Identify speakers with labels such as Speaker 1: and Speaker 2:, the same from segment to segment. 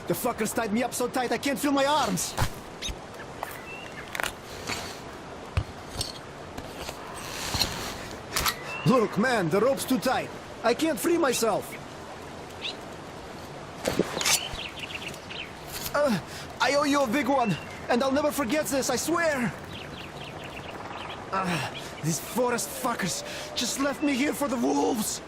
Speaker 1: The fuckers tied me up so tight I can't feel my arms. Look, man, the rope's too tight. I can't free myself. I owe you a big one, and I'll never forget this, I swear. These forest fuckers just left me here for the wolves.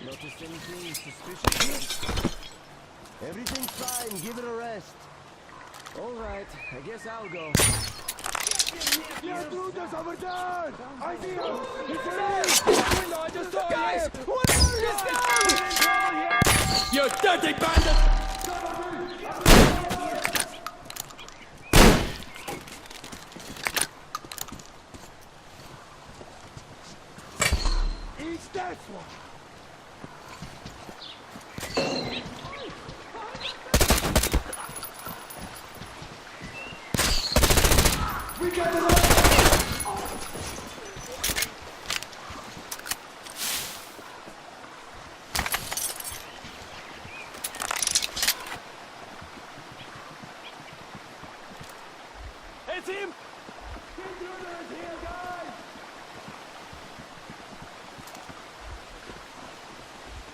Speaker 2: Notice anything suspicious here? Everything's fine, give it a rest. Alright, I guess I'll go.
Speaker 3: I see him! He's there! I just saw guys! What are you? You dirty bandit! Eat that one! We got it! It's him! Intruder is here, guys!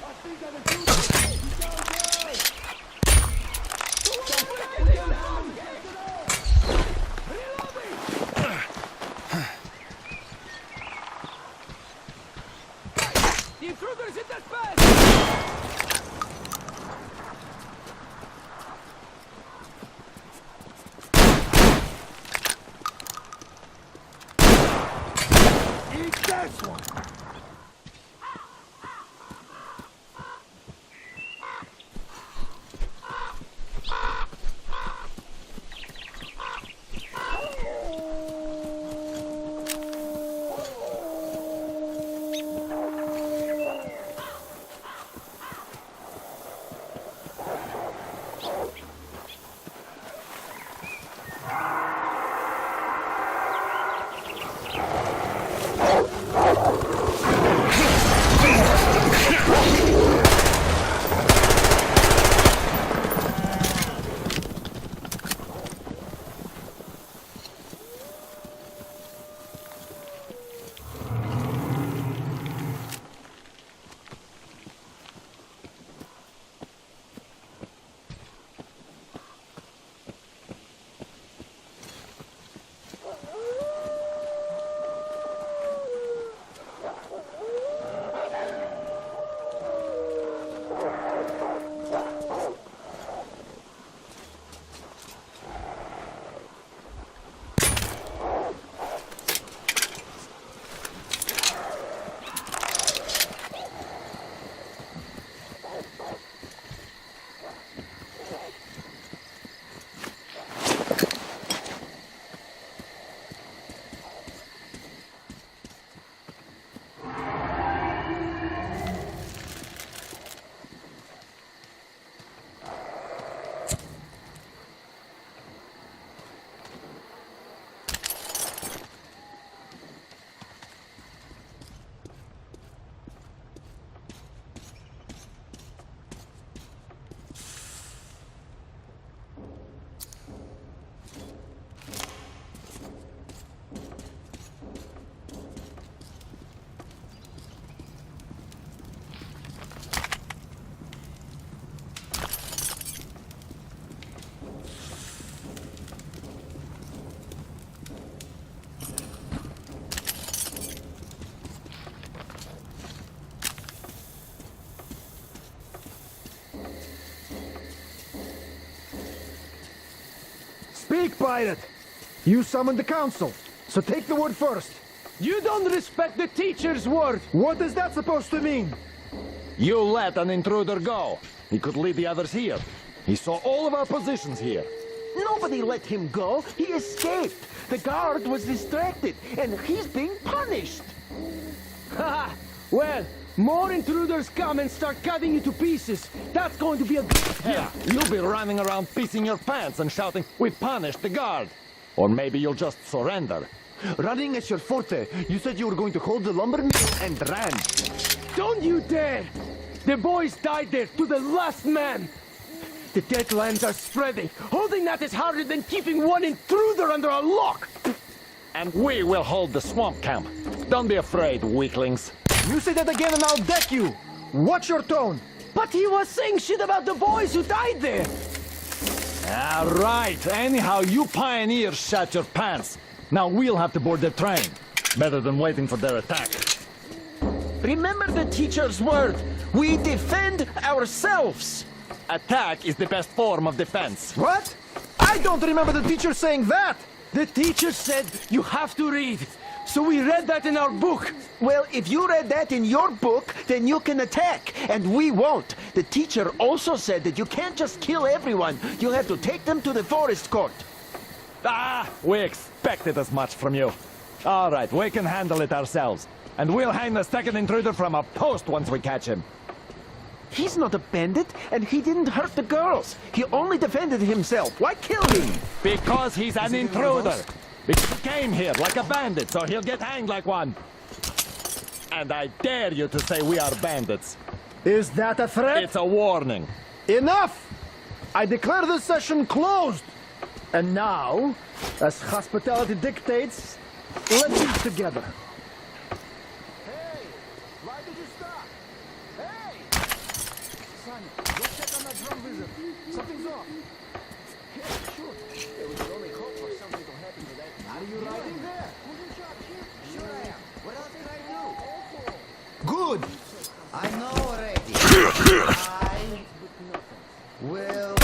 Speaker 3: I think I'm a intruder! He's down there! Get down! The intruder is in that bed! Eat this one!
Speaker 1: Speak, pirate! You summoned the council, so take the word first.
Speaker 3: You don't respect the teacher's word.
Speaker 1: What is that supposed to mean?
Speaker 4: You let an intruder go. He could lead the others here. He saw all of our positions here.
Speaker 2: Nobody let him go. He escaped. The guard was distracted, and he's being punished.
Speaker 3: Haha. Well, more intruders come and start cutting you to pieces. That's going to be a...
Speaker 4: Yeah, you'll be running around pissing your pants and shouting, "We punished the guard." Or maybe you'll just surrender.
Speaker 2: Running is your forte. You said you were going to hold the lumber mill and ran.
Speaker 3: Don't you dare! The boys died there to the last man. The deadlands are spreading. Holding that is harder than keeping one intruder under a lock.
Speaker 4: And we will hold the swamp camp. Don't be afraid, weaklings.
Speaker 1: You say that again and I'll deck you! Watch your tone!
Speaker 3: But he was saying shit about the boys who died there.
Speaker 4: All right. Anyhow, you pioneers shut your pants. Now we'll have to board the train. Better than waiting for their attack.
Speaker 2: Remember the teacher's word. We defend ourselves.
Speaker 4: Attack is the best form of defense.
Speaker 1: What? I don't remember the teacher saying that!
Speaker 3: The teacher said you have to read. So we read that in our book.
Speaker 2: Well, if you read that in your book, then you can attack, and we won't. The teacher also said that you can't just kill everyone. You have to take them to the forest court.
Speaker 4: Ah, we expected as much from you. All right, we can handle it ourselves. And we'll hang the second intruder from a post once we catch him.
Speaker 2: He's not a bandit, and he didn't hurt the girls. He only defended himself. Why kill him?
Speaker 4: Because he's an intruder. He came here like a bandit, so he'll get hanged like one. And I dare you to say we are bandits.
Speaker 1: Is that a threat?
Speaker 4: It's a warning.
Speaker 1: Enough! I declare this session closed! And now, as hospitality dictates, let's eat together.
Speaker 2: Hey! Why did you stop? Hey! Sonny, go check on that drum wizard. Something's off. Yeah, sure. There was only hope for something to happen to that. Are you riding there? Who's in charge here? Sure I am. What else can I do?
Speaker 1: Good!
Speaker 2: I know already. I will...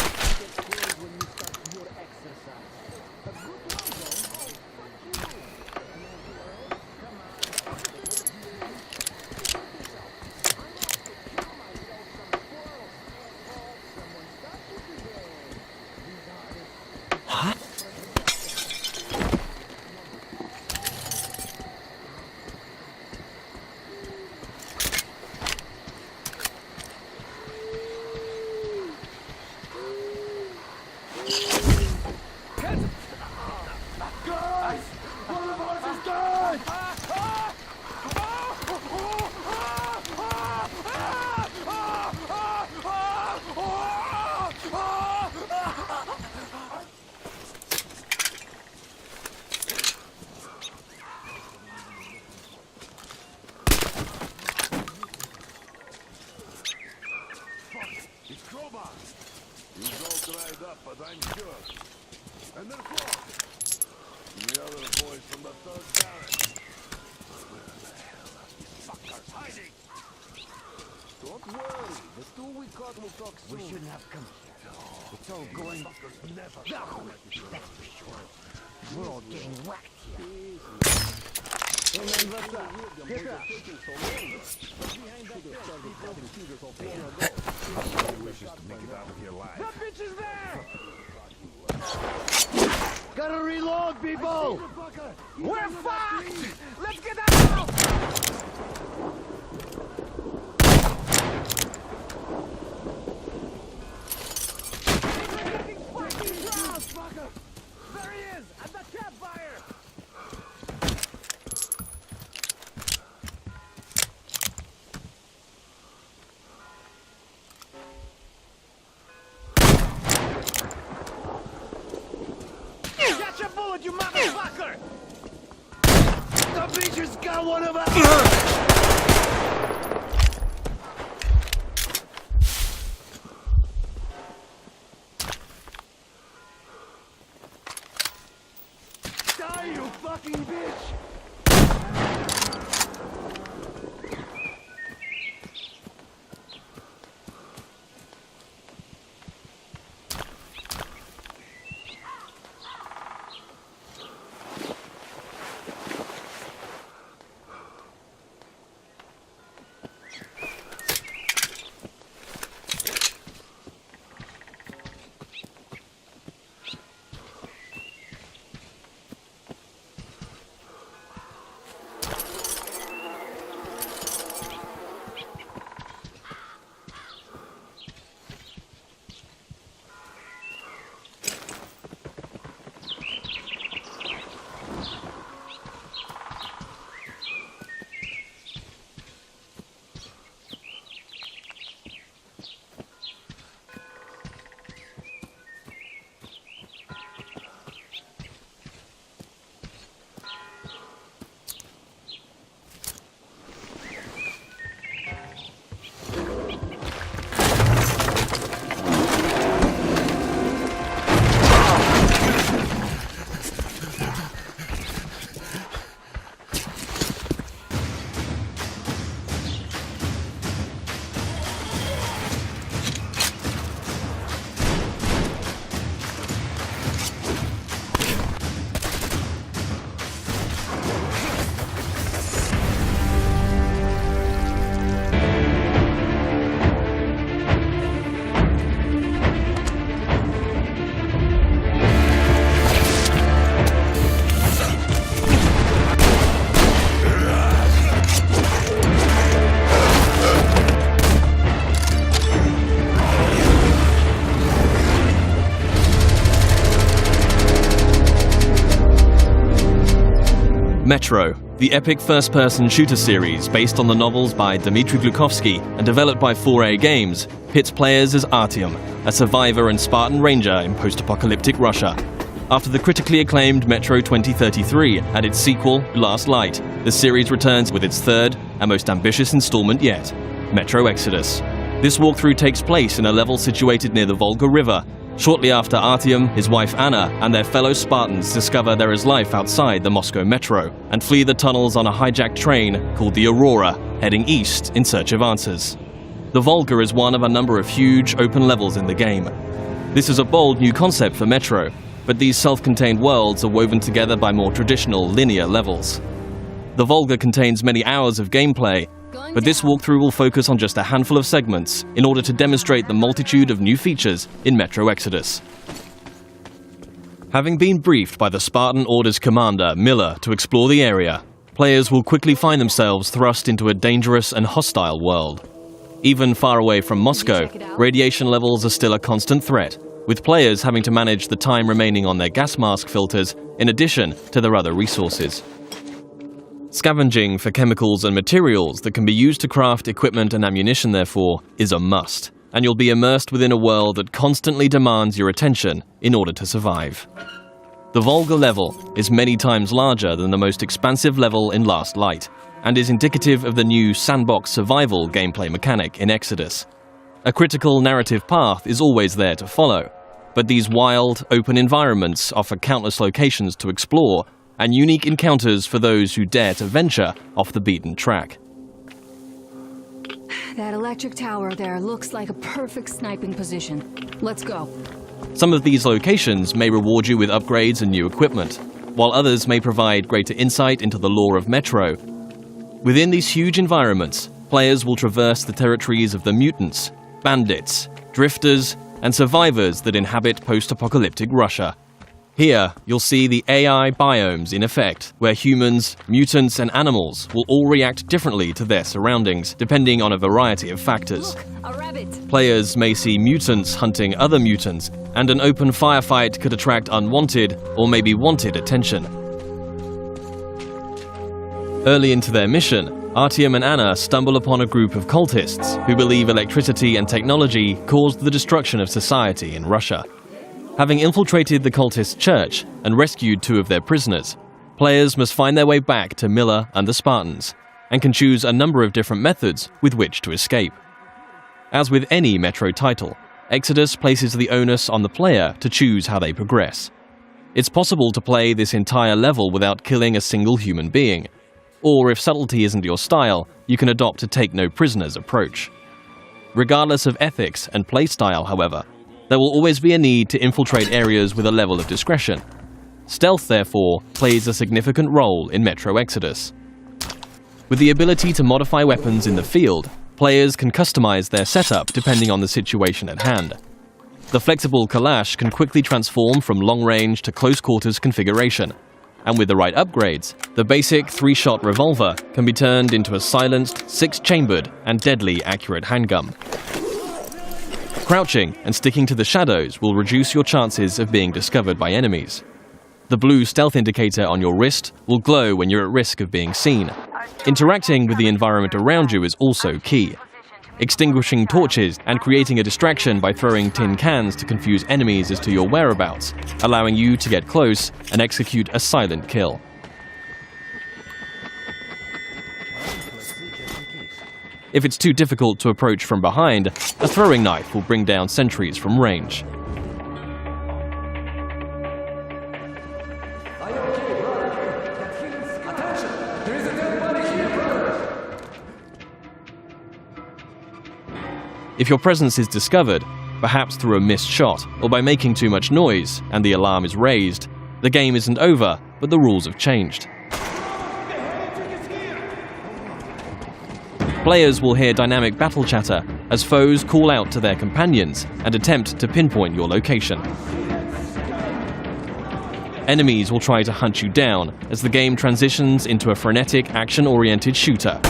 Speaker 5: but I'm sure. And they're close. The other boys from the third barrack. Where the hell are these fuckers hiding?
Speaker 2: Don't worry. The two we caught will talk soon. We shouldn't have come here. It's all going...
Speaker 5: Fuckers never
Speaker 2: That's for sure. We're all getting whacked here.
Speaker 1: Hey man, what's up? Get up.
Speaker 5: wishes to make it out of here alive.
Speaker 3: That bitch is there!
Speaker 1: Gotta reload, people!
Speaker 3: We're fucked! Let's get out! There he is! At the campfire! Catch a bullet, you motherfucker!
Speaker 1: The beacher's got one of us!
Speaker 3: Die, you fucking bitch!
Speaker 6: Metro, the epic first-person shooter series based on the novels by Dmitry Glukovsky and developed by 4A Games, pits players as Artyom, a survivor and Spartan ranger in post-apocalyptic Russia. After the critically acclaimed Metro 2033 and its sequel, Last Light, the series returns with its third and most ambitious installment yet, Metro Exodus. This walkthrough takes place in a level situated near the Volga River, shortly after Artyom, his wife Anna, and their fellow Spartans discover there is life outside the Moscow metro and flee the tunnels on a hijacked train called the Aurora, heading east in search of answers. The Volga is one of a number of huge open levels in the game. This is a bold new concept for Metro, but these self-contained worlds are woven together by more traditional linear levels. The Volga contains many hours of gameplay, but this walkthrough will focus on just a handful of segments in order to demonstrate the multitude of new features in Metro Exodus. Having been briefed by the Spartan Order's commander, Miller, to explore the area, players will quickly find themselves thrust into a dangerous and hostile world. Even far away from Moscow, radiation levels are still a constant threat, with players having to manage the time remaining on their gas mask filters in addition to their other resources. Scavenging for chemicals and materials that can be used to craft equipment and ammunition, therefore, is a must, and you'll be immersed within a world that constantly demands your attention in order to survive. The Volga level is many times larger than the most expansive level in Last Light, and is indicative of the new sandbox survival gameplay mechanic in Exodus. A critical narrative path is always there to follow, but these wild, open environments offer countless locations to explore and unique encounters for those who dare to venture off the beaten track.
Speaker 7: That electric tower there looks like a perfect sniping position. Let's go.
Speaker 6: Some of these locations may reward you with upgrades and new equipment, while others may provide greater insight into the lore of Metro. Within these huge environments, players will traverse the territories of the mutants, bandits, drifters, and survivors that inhabit post-apocalyptic Russia. Here, you'll see the AI biomes in effect, where humans, mutants, and animals will all react differently to their surroundings, depending on a variety of factors.
Speaker 7: Look, a rabbit.
Speaker 6: Players may see mutants hunting other mutants, and an open firefight could attract unwanted or maybe wanted attention. Early into their mission, Artyom and Anna stumble upon a group of cultists who believe electricity and technology caused the destruction of society in Russia. Having infiltrated the cultist church and rescued 2 of their prisoners, players must find their way back to Miller and the Spartans, and can choose a number of different methods with which to escape. As with any Metro title, Exodus places the onus on the player to choose how they progress. It's possible to play this entire level without killing a single human being, or if subtlety isn't your style, you can adopt a take-no-prisoners approach. Regardless of ethics and playstyle, however, there will always be a need to infiltrate areas with a level of discretion. Stealth, therefore, plays a significant role in Metro Exodus. With the ability to modify weapons in the field, players can customize their setup depending on the situation at hand. The flexible Kalash can quickly transform from long-range to close-quarters configuration, and with the right upgrades, the basic 3-shot revolver can be turned into a silenced, 6-chambered, and deadly accurate handgun. Crouching and sticking to the shadows will reduce your chances of being discovered by enemies. The blue stealth indicator on your wrist will glow when you're at risk of being seen. Interacting with the environment around you is also key. Extinguishing torches and creating a distraction by throwing tin cans to confuse enemies as to your whereabouts, allowing you to get close and execute a silent kill. If it's too difficult to approach from behind, a throwing knife will bring down sentries from range. If your presence is discovered, perhaps through a missed shot or by making too much noise and the alarm is raised, the game isn't over, but the rules have changed. Players will hear dynamic battle chatter as foes call out to their companions and attempt to pinpoint your location. Enemies will try to hunt you down as the game transitions into a frenetic, action-oriented shooter.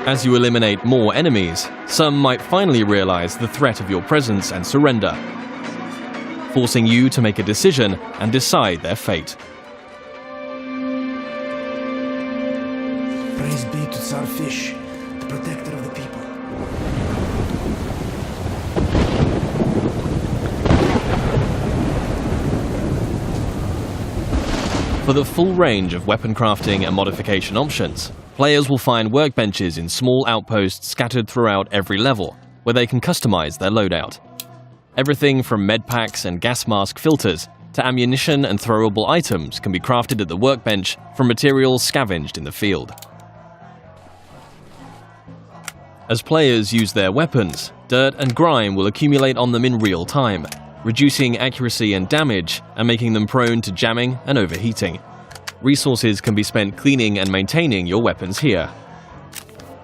Speaker 6: As you eliminate more enemies, some might finally realize the threat of your presence and surrender, forcing you to make a decision and decide their fate.
Speaker 2: Praise be to Tsar Fish, the protector of the people.
Speaker 6: For the full range of weapon crafting and modification options, players will find workbenches in small outposts scattered throughout every level, where they can customize their loadout. Everything from medpacks and gas mask filters to ammunition and throwable items can be crafted at the workbench from materials scavenged in the field. As players use their weapons, dirt and grime will accumulate on them in real time, reducing accuracy and damage and making them prone to jamming and overheating. Resources can be spent cleaning and maintaining your weapons here.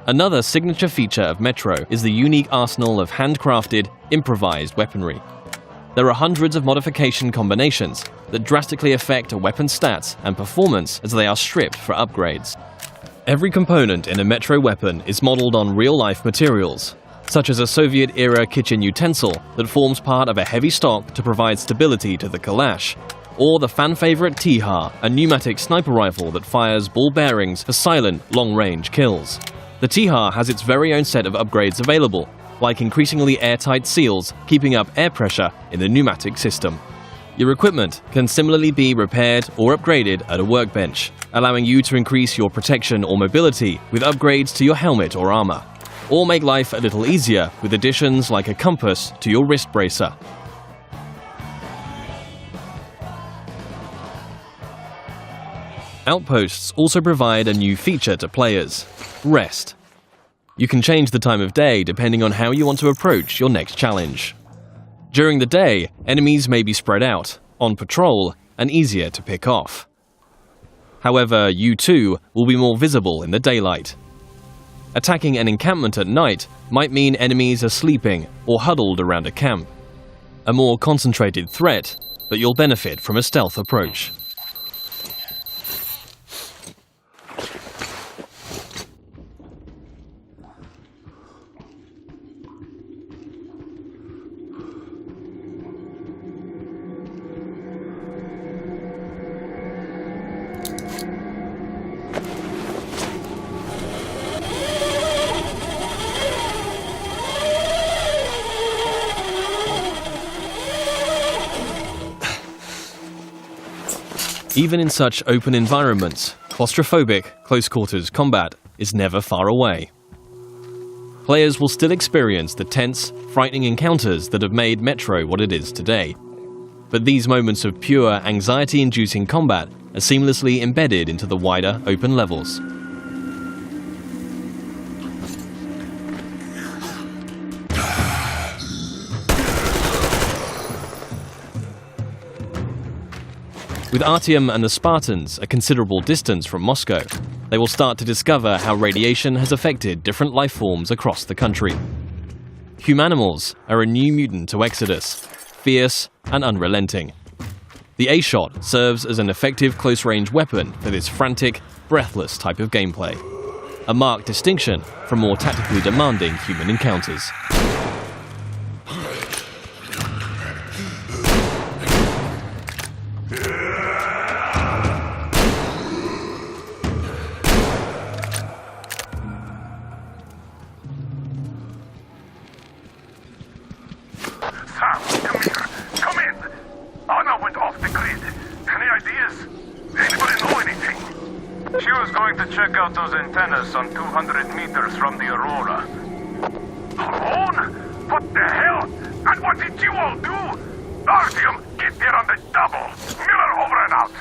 Speaker 6: Another signature feature of Metro is the unique arsenal of handcrafted, improvised weaponry. There are hundreds of modification combinations that drastically affect a weapon's stats and performance as they are stripped for upgrades. Every component in a Metro weapon is modeled on real-life materials, such as a Soviet-era kitchen utensil that forms part of a heavy stock to provide stability to the Kalash, or the fan-favorite T-HAR, a pneumatic sniper rifle that fires ball bearings for silent, long-range kills. The T-HAR has its very own set of upgrades available, like increasingly airtight seals keeping up air pressure in the pneumatic system. Your equipment can similarly be repaired or upgraded at a workbench, allowing you to increase your protection or mobility with upgrades to your helmet or armor, or make life a little easier with additions like a compass to your wrist bracer. Outposts also provide a new feature to players: rest. You can change the time of day depending on how you want to approach your next challenge. During the day, enemies may be spread out, on patrol, and easier to pick off. However, you too will be more visible in the daylight. Attacking an encampment at night might mean enemies are sleeping or huddled around a camp. A more concentrated threat, but you'll benefit from a stealth approach. Even in such open environments, claustrophobic, close-quarters combat is never far away. Players will still experience the tense, frightening encounters that have made Metro what it is today. But these moments of pure, anxiety-inducing combat are seamlessly embedded into the wider, open levels. With Artyom and the Spartans a considerable distance from Moscow, they will start to discover how radiation has affected different life forms across the country. Humanimals are a new mutant to Exodus, fierce and unrelenting. The A-shot serves as an effective close-range weapon for this frantic, breathless type of gameplay, a marked distinction from more tactically demanding human encounters.
Speaker 5: Come in! Anna went off the grid. Any ideas? Anybody know anything?
Speaker 8: She was going to check out those antennas on 200 meters from the Aurora.
Speaker 5: Alone? What the hell? And what did you all do? Artyom, get there on the double. Miller over and out.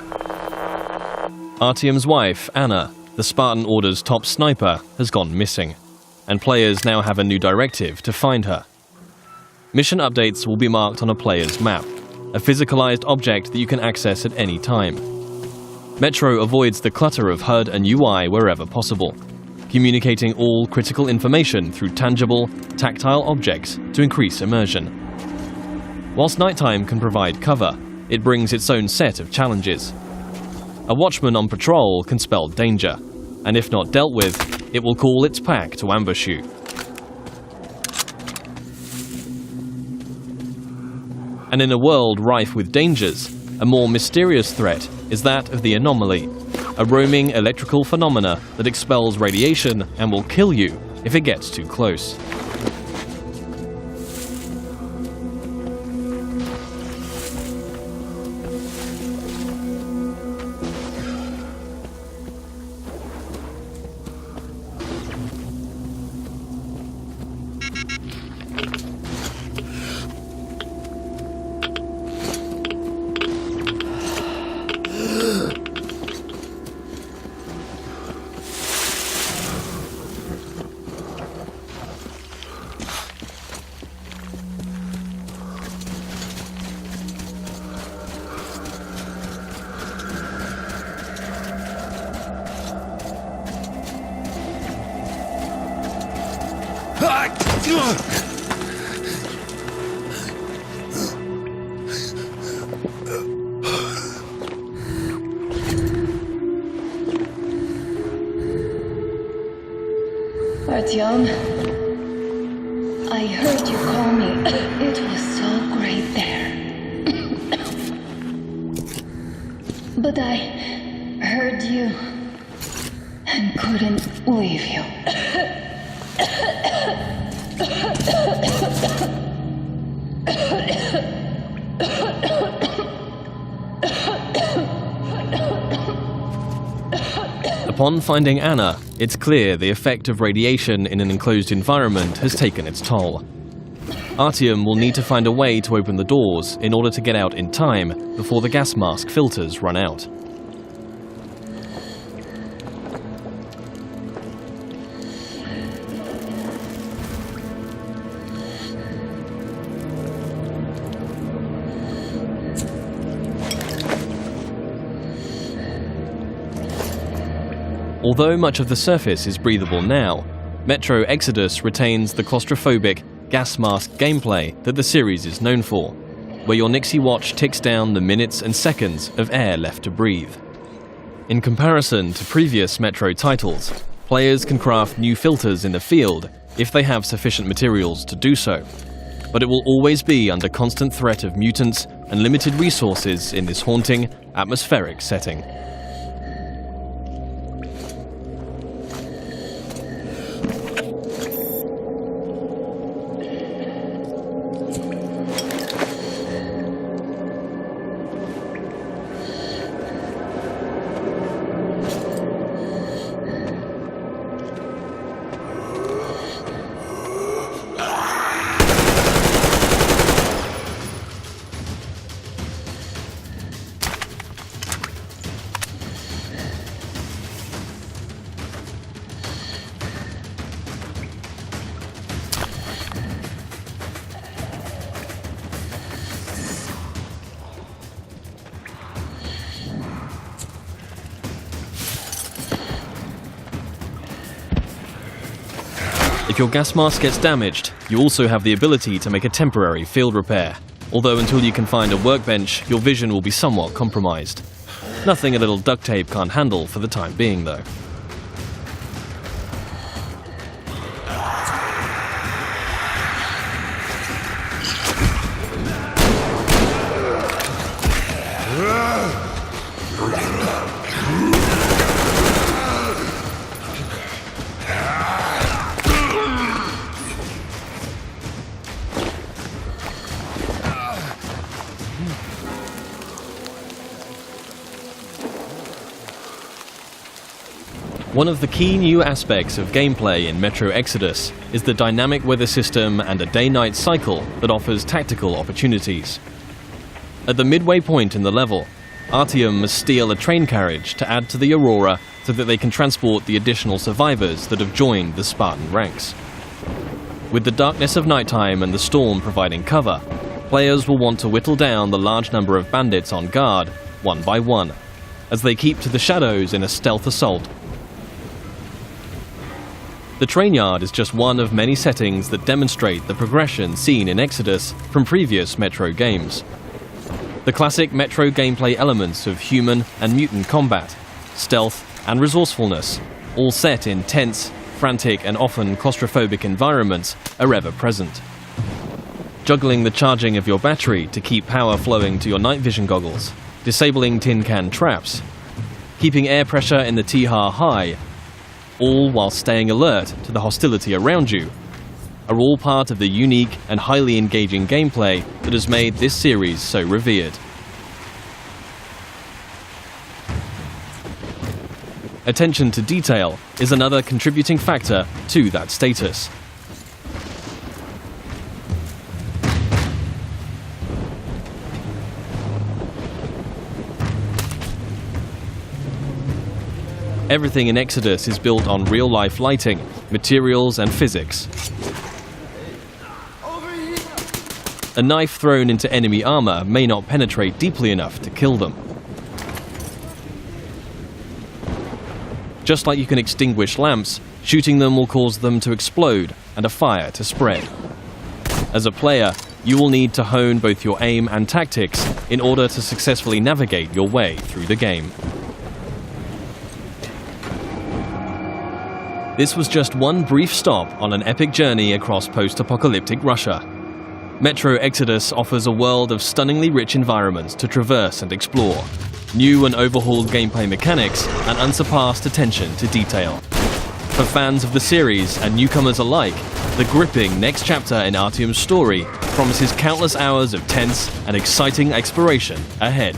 Speaker 6: Artyom's wife, Anna, the Spartan Order's top sniper, has gone missing, and players now have a new directive to find her. Mission updates will be marked on a player's map, a physicalized object that you can access at any time. Metro avoids the clutter of HUD and UI wherever possible, communicating all critical information through tangible, tactile objects to increase immersion. Whilst nighttime can provide cover, it brings its own set of challenges. A watchman on patrol can spell danger, and if not dealt with, it will call its pack to ambush you. And in a world rife with dangers, a more mysterious threat is that of the anomaly, a roaming electrical phenomena that expels radiation and will kill you if it gets too close.
Speaker 9: Artyom, I heard you call me. It was so great there. But I heard you and couldn't leave you.
Speaker 6: Upon finding Anna, it's clear the effect of radiation in an enclosed environment has taken its toll. Artyom will need to find a way to open the doors in order to get out in time before the gas mask filters run out. Although much of the surface is breathable now, Metro Exodus retains the claustrophobic, gas mask gameplay that the series is known for, where your Nixie watch ticks down the minutes and seconds of air left to breathe. In comparison to previous Metro titles, players can craft new filters in the field if they have sufficient materials to do so, but it will always be under constant threat of mutants and limited resources in this haunting, atmospheric setting. If your gas mask gets damaged, you also have the ability to make a temporary field repair, although until you can find a workbench, your vision will be somewhat compromised. Nothing a little duct tape can't handle for the time being, though. One of the key new aspects of gameplay in Metro Exodus is the dynamic weather system and a day-night cycle that offers tactical opportunities. At the midway point in the level, Artyom must steal a train carriage to add to the Aurora so that they can transport the additional survivors that have joined the Spartan ranks. With the darkness of nighttime and the storm providing cover, players will want to whittle down the large number of bandits on guard, one by one, as they keep to the shadows in a stealth assault. The train yard is just one of many settings that demonstrate the progression seen in Exodus from previous Metro games. The classic Metro gameplay elements of human and mutant combat, stealth and resourcefulness all set in tense, frantic and often claustrophobic environments, are ever present. Juggling the charging of your battery to keep power flowing to your night vision goggles, disabling tin can traps, keeping air pressure in the T-HAR high, all while staying alert to the hostility around you, are all part of the unique and highly engaging gameplay that has made this series so revered. Attention to detail is another contributing factor to that status. Everything in Exodus is built on real-life lighting, materials and physics. A knife thrown into enemy armor may not penetrate deeply enough to kill them. Just like you can extinguish lamps, shooting them will cause them to explode and a fire to spread. As a player, you will need to hone both your aim and tactics in order to successfully navigate your way through the game. This was just one brief stop on an epic journey across post-apocalyptic Russia. Metro Exodus offers a world of stunningly rich environments to traverse and explore, new and overhauled gameplay mechanics, and unsurpassed attention to detail. For fans of the series and newcomers alike, the gripping next chapter in Artyom's story promises countless hours of tense and exciting exploration ahead.